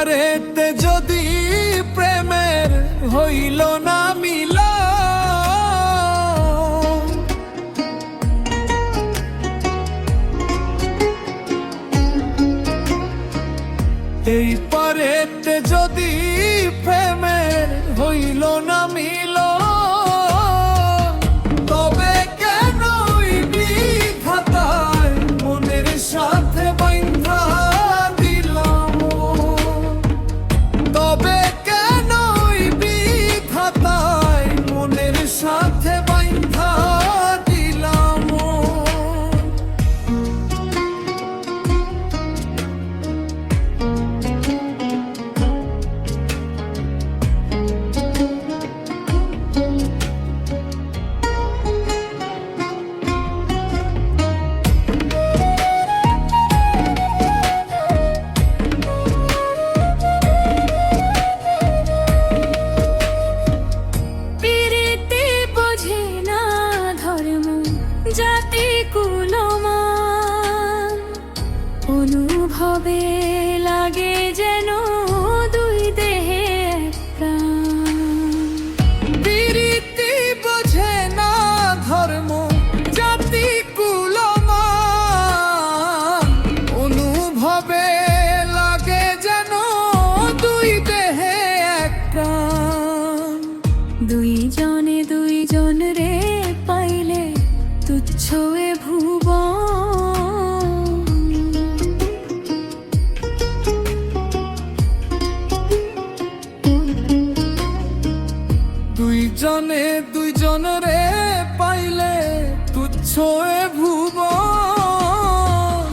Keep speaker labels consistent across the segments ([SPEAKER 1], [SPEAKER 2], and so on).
[SPEAKER 1] পারেতে যদি প্রেমের হইল না মিল, এই পারেতে যদি প্রেমের হইল না মিল, তবে কেন বিধাতায় মনের সাথে বাইন্ধা দিলাম, তবে কেন বিধাতায় মনের সাথে বাইন্ধা দিলাম।
[SPEAKER 2] জাতি কুলমান অনুভবে লাগে যেন দুই দেহে প্রাণ।
[SPEAKER 1] প্রীতি বোঝে না ধর্ম জাতি কুলমান, অনুভবে লাগে যেন দুই দেহে এক প্রাণ।
[SPEAKER 2] দুইজনে দুইজন রে পাইলে তুচ্ছ এ ভুবন,
[SPEAKER 1] দুইজনে দুইজন রে পাইলে তুচ্ছ এ ভুবন,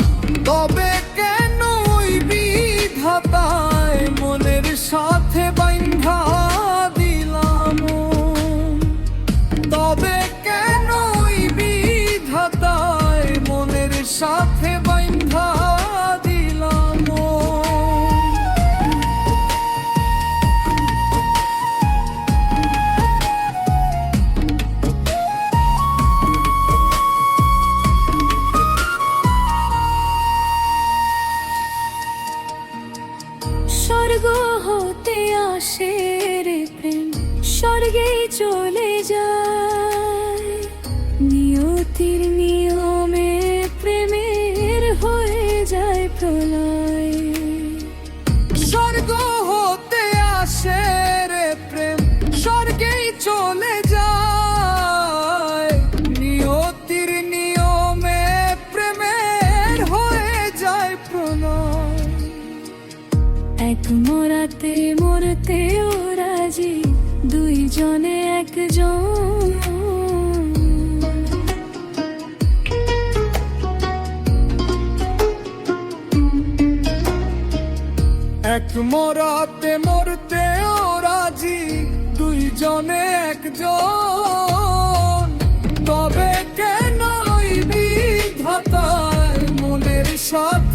[SPEAKER 1] তবে কেন বিধাতায় মনের সাথে বাইন্ধা দিলাম, তবে কেন বিধাতায় মনের সাথে বাইন্ধা দিলাম।
[SPEAKER 2] স্বর্গ হতে আসে রে প্রেম, স্বর্গেই চলে যায়। নিয়তির নিয়মে প্রেমের হয়ে যায় প্রলয়।
[SPEAKER 1] স্বর্গ হতে আসে রে প্রেম, স্বর্গেই চলে যায়। নিয়তির নিয়মে প্রেমের হয়ে যায় প্রলয়।
[SPEAKER 2] এক মরাতে মরতেও রাজি দুইজনে একজন,
[SPEAKER 1] এক মরাতে মরতেও রাজি দুইজনে একজন, তবে কেন বিধাতায় মনের সাথে